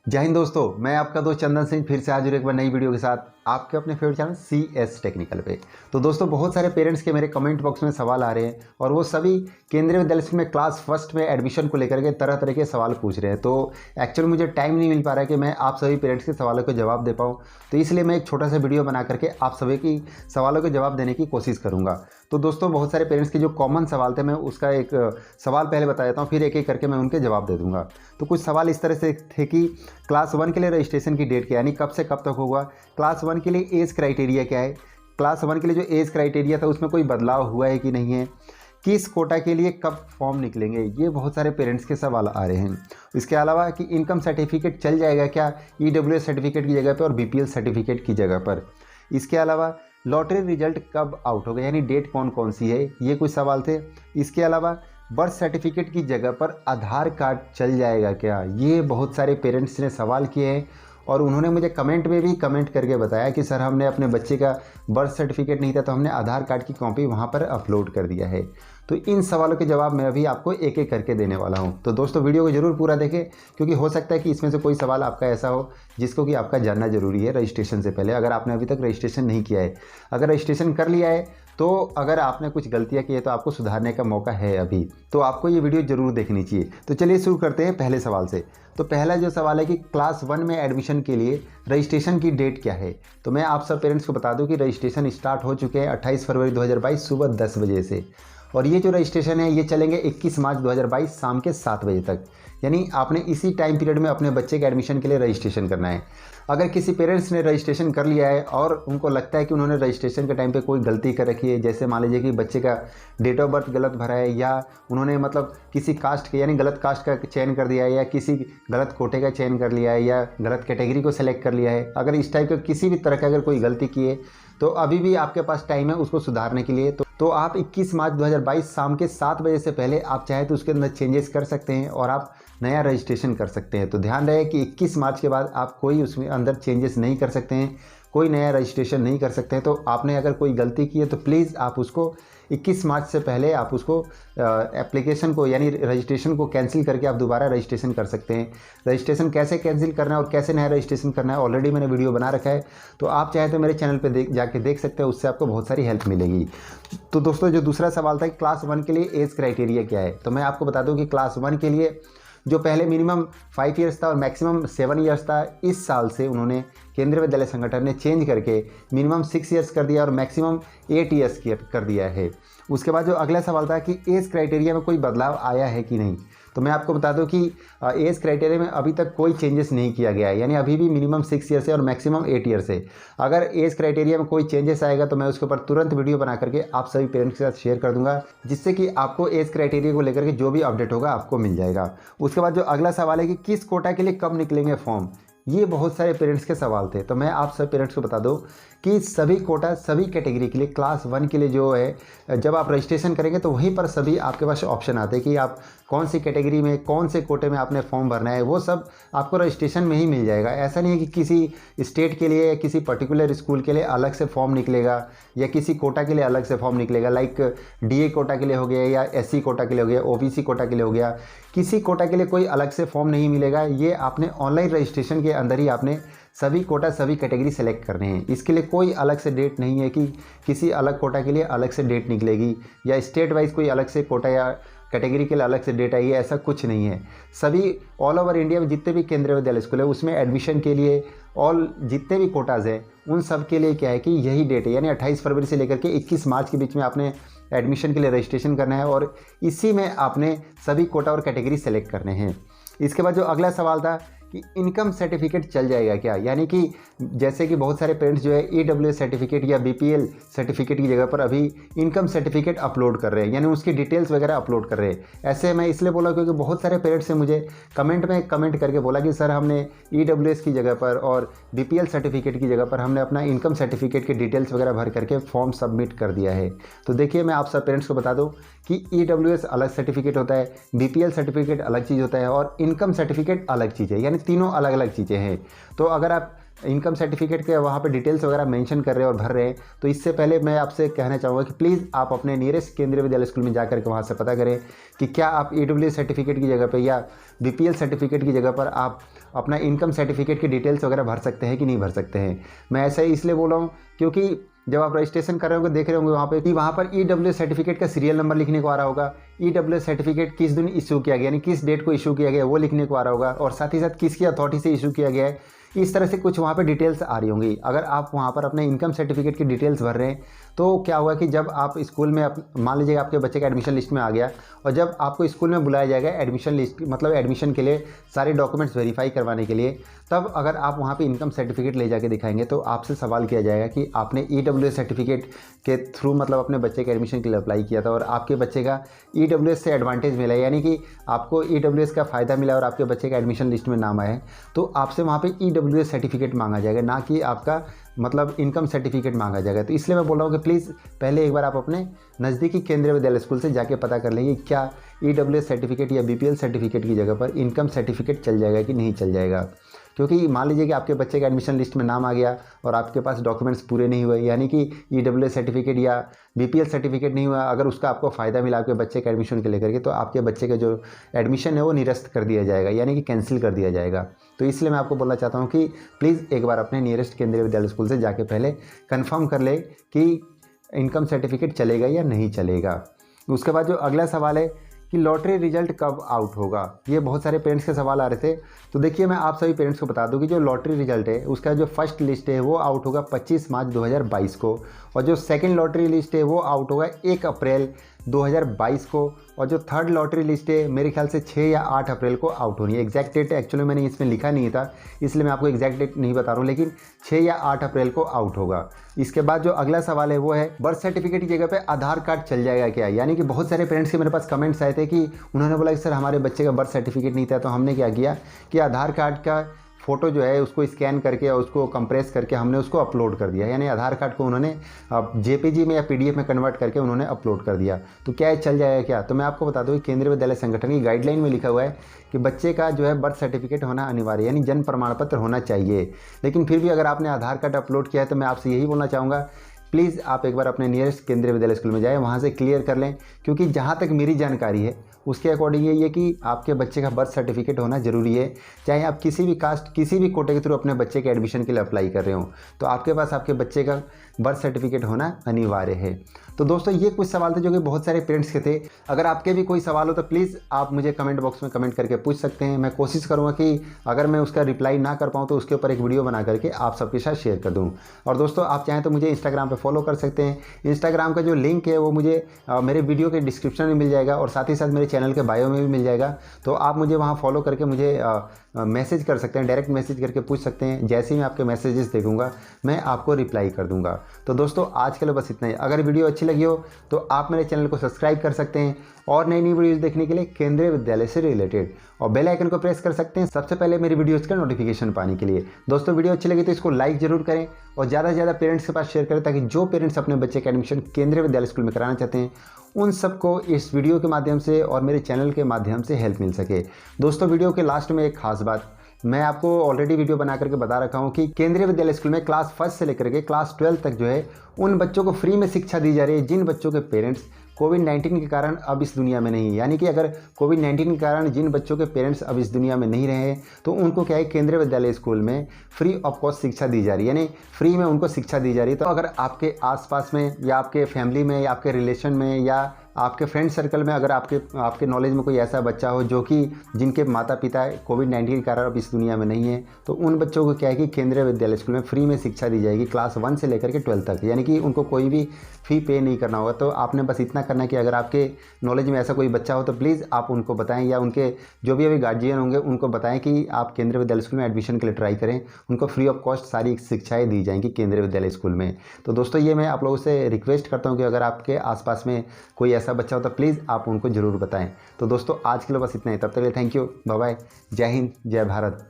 जय हिंद दोस्तों, मैं आपका दोस्त चंदन सिंह फिर से हाजिर एक बार नई वीडियो के साथ आपके अपने फेवरेट चैनल CS टेक्निकल पे। तो दोस्तों, बहुत सारे पेरेंट्स के मेरे कमेंट बॉक्स में सवाल आ रहे हैं और वो सभी केंद्रीय विद्यालय में क्लास फर्स्ट में एडमिशन को लेकर के तरह तरह के सवाल पूछ रहे हैं। तो एक्चुअली मुझे टाइम नहीं मिल पा रहा है कि मैं आप सभी पेरेंट्स के सवालों को जवाब दे पाऊँ, तो इसलिए मैं एक छोटा सा वीडियो बना करके आप सभी की सवालों के जवाब देने की कोशिश करूँगा। तो दोस्तों, बहुत सारे पेरेंट्स के जो कॉमन सवाल थे, मैं उसका एक सवाल पहले बता देता हूँ, फिर एक एक करके मैं उनके जवाब दे दूँगा। तो कुछ सवाल इस तरह से थे कि क्लास 1 के लिए रजिस्ट्रेशन की डेट क्या है, यानी कब से कब तक होगा। क्लास 1 के लिए एज क्राइटेरिया क्या है, क्लास 1 के लिए जो एज क्राइटेरिया था उसमें कोई बदलाव हुआ है कि नहीं है, किस कोटा के लिए कब फॉर्म निकलेंगे, ये बहुत सारे पेरेंट्स के सवाल आ रहे हैं। इसके अलावा कि इनकम सर्टिफिकेट चल जाएगा क्या EWS सर्टिफिकेट की जगह पर और BPL सर्टिफिकेट की जगह पर। इसके अलावा लॉटरी रिजल्ट कब आउट होगा, यानी डेट कौन कौन सी है, ये कुछ सवाल थे। इसके अलावा बर्थ सर्टिफिकेट की जगह पर आधार कार्ड चल जाएगा क्या, ये बहुत सारे पेरेंट्स ने सवाल किए हैं और उन्होंने मुझे कमेंट में भी कमेंट करके बताया कि सर, हमने अपने बच्चे का बर्थ सर्टिफिकेट नहीं था तो हमने आधार कार्ड की कॉपी वहाँ पर अपलोड कर दिया है। तो इन सवालों के जवाब मैं अभी आपको एक एक करके देने वाला हूँ। तो दोस्तों, वीडियो को ज़रूर पूरा देखें, क्योंकि हो सकता है कि इसमें से कोई सवाल आपका ऐसा हो जिसको कि आपका जानना ज़रूरी है रजिस्ट्रेशन से पहले, अगर आपने अभी तक रजिस्ट्रेशन नहीं किया है। अगर रजिस्ट्रेशन कर लिया है तो अगर आपने कुछ गलतियाँ की है तो आपको सुधारने का मौका है अभी, तो आपको ये वीडियो ज़रूर देखनी चाहिए। तो चलिए शुरू करते हैं पहले सवाल से। तो पहला जो सवाल है कि क्लास 1 में एडमिशन के लिए रजिस्ट्रेशन की डेट क्या है। तो मैं आप सब पेरेंट्स को बता दूं कि रजिस्ट्रेशन स्टार्ट हो चुके हैं 28 फरवरी 2022 सुबह 10 बजे से, और ये जो रजिस्ट्रेशन है ये चलेंगे 21 मार्च 2022 शाम के 7 बजे तक। यानी आपने इसी टाइम पीरियड में अपने बच्चे के एडमिशन के लिए रजिस्ट्रेशन करना है। अगर किसी पेरेंट्स ने रजिस्ट्रेशन कर लिया है और उनको लगता है कि उन्होंने रजिस्ट्रेशन के टाइम पे कोई गलती कर रखी है, जैसे मान लीजिए कि बच्चे का डेट ऑफ बर्थ गलत भरा है, या उन्होंने मतलब किसी कास्ट के यानी गलत कास्ट का चयन कर दिया है, या किसी गलत कोटे का चयन कर लिया है, या गलत कैटेगरी को सेलेक्ट कर लिया है, अगर इस टाइप का किसी भी तरह का अगर कोई गलती की है तो अभी भी आपके पास टाइम है उसको सुधारने के लिए। तो आप 21 मार्च 2022 शाम के 7 बजे से पहले आप चाहे तो उसके अंदर चेंजेस कर सकते हैं और आप नया रजिस्ट्रेशन कर सकते हैं। तो ध्यान रहे कि 21 मार्च के बाद आप कोई उसमें अंदर चेंजेस नहीं कर सकते हैं, कोई नया रजिस्ट्रेशन नहीं कर सकते हैं। तो आपने अगर कोई गलती की है तो प्लीज़ आप उसको 21 मार्च से पहले आप उसको एप्लीकेशन को यानी रजिस्ट्रेशन को कैंसिल करके आप दोबारा रजिस्ट्रेशन कर सकते हैं। रजिस्ट्रेशन कैसे कैंसिल करना है और कैसे नया रजिस्ट्रेशन करना है ऑलरेडी मैंने वीडियो बना रखा है, तो आप चाहे तो मेरे चैनल पे जाके देख सकते हैं, उससे आपको बहुत सारी हेल्प मिलेगी। तो दोस्तों, जो दूसरा सवाल था कि क्लास 1 के लिए एज क्राइटेरिया क्या है, तो मैं आपको बता दूँ कि क्लास 1 के लिए जो पहले मिनिमम 5 ईयर्स था और मैक्सिमम 7 ईयर्स था, इस साल से उन्होंने केंद्रीय विद्यालय संगठन ने चेंज करके मिनिमम 6 ईयर्स कर दिया और मैक्सिमम 8 ईयर्स कर दिया है। उसके बाद जो अगला सवाल था कि एज क्राइटेरिया में कोई बदलाव आया है कि नहीं, तो मैं आपको बता दूं कि एज क्राइटेरिया में अभी तक कोई चेंजेस नहीं किया गया है, यानी अभी भी मिनिमम 6 ईयर्स है और मैक्सिमम 8 ईयर्स है। अगर एज क्राइटेरिया में कोई चेंजेस आएगा तो मैं उसके ऊपर तुरंत वीडियो बना करके आप सभी पेरेंट्स के साथ शेयर कर दूंगा, जिससे कि आपको एज क्राइटेरिया को लेकर के जो भी अपडेट होगा आपको मिल जाएगा। उसके बाद जो अगला सवाल है कि किस कोटा के लिए कब निकलेंगे फॉर्म, ये बहुत सारे पेरेंट्स के सवाल थे। तो मैं आप सब पेरेंट्स को बता दूं कि सभी कोटा सभी कैटेगरी के लिए क्लास 1 के लिए जो है जब आप रजिस्ट्रेशन करेंगे तो वहीं पर सभी आपके पास ऑप्शन आते हैं कि आप कौन सी कैटेगरी में कौन से कोटे में आपने फॉर्म भरना है, वो सब आपको रजिस्ट्रेशन में ही मिल जाएगा। ऐसा नहीं है कि किसी स्टेट के लिए या किसी पर्टिकुलर स्कूल के लिए अलग से फॉर्म निकलेगा या किसी कोटा के लिए अलग से फॉर्म निकलेगा, लाइक DA कोटा के लिए हो गया या SC कोटा के लिए हो गया, OBC कोटा के लिए हो गया, किसी कोटा के लिए कोई अलग से फॉर्म नहीं मिलेगा। ये आपने ऑनलाइन रजिस्ट्रेशन के अंदर ही आपने सभी कोटा सभी कैटेगरी सेलेक्ट करने हैं। इसके लिए कोई अलग से डेट नहीं है कि किसी अलग कोटा के लिए अलग से डेट निकलेगी या स्टेट वाइज कोई अलग से कोटा या कैटेगरी के लिए अलग से डेट आई है, ऐसा कुछ नहीं है। सभी ऑल ओवर इंडिया में जितने भी केंद्रीय विद्यालय स्कूल है उसमें एडमिशन के लिए ऑल जितने भी कोटाज़ हैं उन सब के लिए क्या है कि यही डेट है, यानी 28 फरवरी से लेकर के 21 मार्च के बीच में आपने एडमिशन के लिए रजिस्ट्रेशन करना है और इसी में आपने सभी कोटा और कैटेगरी सेलेक्ट करने हैं। इसके बाद जो अगला सवाल था कि इनकम सर्टिफिकेट चल जाएगा क्या, यानी कि जैसे कि बहुत सारे पेरेंट्स जो है EWS सर्टिफिकेट या BPL सर्टिफिकेट की जगह पर अभी इनकम सर्टिफिकेट अपलोड कर रहे हैं, यानी उसकी डिटेल्स वगैरह अपलोड कर रहे हैं। ऐसे मैं इसलिए बोला क्योंकि बहुत सारे पेरेंट्स ने मुझे कमेंट में कमेंट करके बोला कि सर, हमने EWS की जगह पर और BPL सर्टिफिकेट की जगह पर हमने अपना इनकम सर्टिफिकेट की डिटेल्स वगैरह भर करके फॉर्म सबमिट कर दिया है। तो देखिए, मैं आप सब पेरेंट्स को बता दूँ कि EWS अलग सर्टिफिकेट होता है, BPL सर्टिफिकेट अलग चीज़ होता है और इनकम सर्टिफिकेट अलग चीज़ है, यानी तीनों अलग अलग चीज़ें हैं। तो अगर आप इनकम सर्टिफिकेट के वहाँ पे डिटेल्स वगैरह मेंशन कर रहे हैं और भर रहे हैं, तो इससे पहले मैं आपसे कहना चाहूँगा कि प्लीज़ आप अपने नियरेस्ट केंद्रीय विद्यालय स्कूल में जाकर के वहाँ से पता करें कि क्या आप EWS सर्टिफिकेट की जगह पे या BPL सर्टिफिकेट की जगह पर आप अपना इनकम सर्टिफिकेट की डिटेल्स वगैरह भर सकते हैं कि नहीं भर सकते हैं। मैं ऐसा इसलिए बोल रहा हूँ क्योंकि जब आप रजिस्ट्रेशन कर रहे होंगे देख रहे होंगे वहाँ पे कि वहाँ पर EWS सर्टिफिकेट का सीरियल नंबर लिखने को आ रहा होगा, EWS सर्टिफिकेट किस दिन इशू किया गया यानी किस डेट को इशू किया गया वो लिखने को आ रहा होगा, और साथ ही साथ किसकी अथॉरिटी से इशू किया गया है, इस तरह से कुछ वहाँ पे डिटेल्स आ रही होंगी। अगर आप वहाँ पर अपने इनकम सर्टिफिकेट की डिटेल्स भर रहे हैं तो क्या हुआ कि जब आप स्कूल में मान लीजिए आपके बच्चे का एडमिशन लिस्ट में आ गया, और जब आपको स्कूल में बुलाया जाएगा एडमिशन लिस्ट मतलब एडमिशन के लिए सारे डॉक्यूमेंट्स वेरीफाई करवाने के लिए, तब अगर आप वहाँ पे इनकम सर्टिफिकेट ले जाके दिखाएंगे तो आपसे सवाल किया जाएगा कि आपने EWS सर्टिफिकेट के थ्रू मतलब अपने बच्चे के एडमिशन के लिए अप्लाई किया था और आपके बच्चे का EWS से एडवांटेज मिला, यानी कि आपको EWS का फ़ायदा मिला और आपके बच्चे का एडमिशन लिस्ट में नाम आया है, तो आपसे वहाँ पे EWS सर्टिफिकेट मांगा जाएगा, ना कि आपका मतलब इनकम सर्टिफिकेट मांगा जाएगा। तो इसलिए मैं बोल रहा हूँ कि प्लीज़ पहले एक बार आप अपने नज़दीकी केंद्रीय विद्यालय स्कूल से जाके पता कर लेंगे क्या EWS सर्टिफिकेट या BPL सर्टिफिकेट की जगह पर इनकम सर्टिफिकेट चल जाएगा कि नहीं चल जाएगा। क्योंकि मान लीजिए कि आपके बच्चे का एडमिशन लिस्ट में नाम आ गया और आपके पास डॉक्यूमेंट्स पूरे नहीं हुए, यानी कि EWS सर्टिफिकेट या BPL सर्टिफिकेट नहीं हुआ, अगर उसका आपको फ़ायदा मिला आपके बच्चे का एडमिशन के लेकर के, तो आपके बच्चे का जो एडमिशन है वो निरस्त कर दिया जाएगा, यानी कि कैंसिल कर दिया जाएगा। तो इसलिए मैं आपको बोलना चाहता हूँ कि प्लीज़ एक बार अपने नियरेस्ट केंद्रीय विद्यालय स्कूल से जाके पहले कन्फर्म कर ले कि इनकम सर्टिफिकेट चलेगा या नहीं चलेगा। उसके बाद जो अगला सवाल है कि लॉटरी रिजल्ट कब आउट होगा, ये बहुत सारे पेरेंट्स के सवाल आ रहे थे। तो देखिए मैं आप सभी पेरेंट्स को बता दूं कि जो लॉटरी रिजल्ट है उसका जो फर्स्ट लिस्ट है वो आउट होगा 25 मार्च 2022 को, और जो सेकंड लॉटरी लिस्ट है वो आउट होगा 1 अप्रैल 2022 को, और जो थर्ड लॉटरी लिस्ट है मेरे ख्याल से 6 या 8 अप्रैल को आउट होनी है। एग्जैक्ट डेट एक्चुअली मैंने इसमें लिखा नहीं था इसलिए मैं आपको एग्जैक्ट डेट नहीं बता रहा हूँ, लेकिन 6 या 8 अप्रैल को आउट होगा। इसके बाद जो अगला सवाल है वो है बर्थ सर्टिफिकेट की जगह पे आधार कार्ड चल जाएगा क्या, यानी कि बहुत सारे पेरेंट्स के मेरे पास कमेंट्स आए थे कि उन्होंने बोला कि सर हमारे बच्चे का बर्थ सर्टिफिकेट नहीं था, तो हमने क्या किया कि आधार कार्ड का फ़ोटो जो है उसको स्कैन करके और उसको कंप्रेस करके हमने उसको अपलोड कर दिया, यानी आधार कार्ड को उन्होंने JPG में या PDF में कन्वर्ट करके उन्होंने अपलोड कर दिया। तो क्या ये चल जाएगा क्या? तो मैं आपको बता दूं कि केंद्रीय विद्यालय संगठन की गाइडलाइन में लिखा हुआ है कि बच्चे का जो है बर्थ सर्टिफिकेट होना अनिवार्य, यानी जन्म प्रमाण पत्र होना चाहिए। लेकिन फिर भी अगर आपने आधार कार्ड अपलोड किया है तो मैं आपसे यही बोलना चाहूँगा प्लीज़ आप एक बार अपने नियरेस्ट केंद्रीय विद्यालय स्कूल में जाएं, वहाँ से क्लियर कर लें, क्योंकि जहाँ तक मेरी जानकारी है उसके अकॉर्डिंग ये है कि आपके बच्चे का बर्थ सर्टिफिकेट होना ज़रूरी है। चाहे आप किसी भी कास्ट किसी भी कोटे के थ्रू अपने बच्चे के एडमिशन के लिए अप्लाई कर रहे हो तो आपके पास आपके बच्चे का बर्थ सर्टिफिकेट होना अनिवार्य है। तो दोस्तों ये कुछ सवाल थे जो कि बहुत सारे पेरेंट्स के थे। अगर आपके भी कोई सवाल हो तो प्लीज़ आप मुझे कमेंट बॉक्स में कमेंट करके पूछ सकते हैं। मैं कोशिश करूँगा कि अगर मैं उसका रिप्लाई ना कर पाऊँ तो उसके ऊपर एक वीडियो बना करके आप सबके साथ शेयर कर दूँ। और दोस्तों आप चाहें तो मुझे इंस्टाग्राम पर फॉलो कर सकते हैं। इंस्टाग्राम का जो लिंक है वो मुझे मेरे वीडियो के डिस्क्रिप्शन में मिल जाएगा और साथ ही साथ मेरे चैनल के बायो में भी मिल जाएगा। तो आप मुझे वहाँ फॉलो करके मुझे मैसेज कर सकते हैं, डायरेक्ट मैसेज करके पूछ सकते हैं। जैसे ही मैं आपके मैसेजेस देखूंगा मैं आपको रिप्लाई कर दूंगा। तो दोस्तों आज के लिए बस इतना ही। अगर वीडियो अच्छी लगी हो तो आप मेरे चैनल को सब्सक्राइब कर सकते हैं और नई नई वीडियोज़ देखने के लिए केंद्रीय विद्यालय से रिलेटेड और बेल आइकन को प्रेस कर सकते हैं सबसे पहले मेरी वीडियोज़ का नोटिफिकेशन पाने के लिए। दोस्तों वीडियो अच्छी लगी तो इसको लाइक जरूर करें और ज़्यादा से ज़्यादा पेरेंट्स के पास शेयर करें ताकि जो पेरेंट्स अपने बच्चे का एडमिशन केंद्रीय विद्यालय स्कूल में कराना चाहते हैं उन सबको इस वीडियो के माध्यम से और मेरे चैनल के माध्यम से हेल्प मिल सके। दोस्तों वीडियो के लास्ट में एक खास बात, मैं आपको ऑलरेडी वीडियो बना करके बता रखा हूँ कि केंद्रीय विद्यालय स्कूल में क्लास 1 से लेकर के क्लास 12 तक जो है उन बच्चों को फ्री में शिक्षा दी जा रही है जिन बच्चों के पेरेंट्स कोविड-19 के कारण अब इस दुनिया में नहीं है। यानी कि अगर कोविड-19 के कारण जिन बच्चों के पेरेंट्स अब इस दुनिया में नहीं रहे हैं तो उनको क्या है केंद्रीय विद्यालय स्कूल में फ्री ऑफ कॉस्ट शिक्षा दी जा रही है, यानी फ्री में उनको शिक्षा दी जा रही है। तो अगर आपके आसपास में या आपके फैमिली में या आपके रिलेशन में या आपके फ्रेंड सर्कल में अगर आपके नॉलेज में कोई ऐसा बच्चा हो जो कि जिनके माता पिता कोविड-19 के कारण अब इस दुनिया में नहीं है तो उन बच्चों को क्या है कि केंद्रीय विद्यालय स्कूल में फ्री में शिक्षा दी जाएगी क्लास 1 से लेकर के 12 तक, यानी कि उनको कोई भी फ़ी पे नहीं करना होगा। तो आपने बस इतना करना है कि अगर आपके नॉलेज में ऐसा कोई बच्चा हो तो प्लीज़ आप उनको बताएं या उनके जो भी अभी गार्जियन होंगे उनको बताएं कि आप केंद्रीय विद्यालय स्कूल में एडमिशन के लिए ट्राई करें। उनको फ्री ऑफ कॉस्ट सारी शिक्षाएँ दी जाएंगी केंद्रीय विद्यालय स्कूल में। तो दोस्तों ये मैं आप लोगों से रिक्वेस्ट करता हूँ कि अगर आपके आसपास में कोई ऐसा बच्चा हो तो प्लीज़ आप उनको ज़रूर बताएं। तो दोस्तों आज के लिए बस इतना ही। तब तक के लिए थैंक यू, बाय बाय, जय हिंद, जय भारत।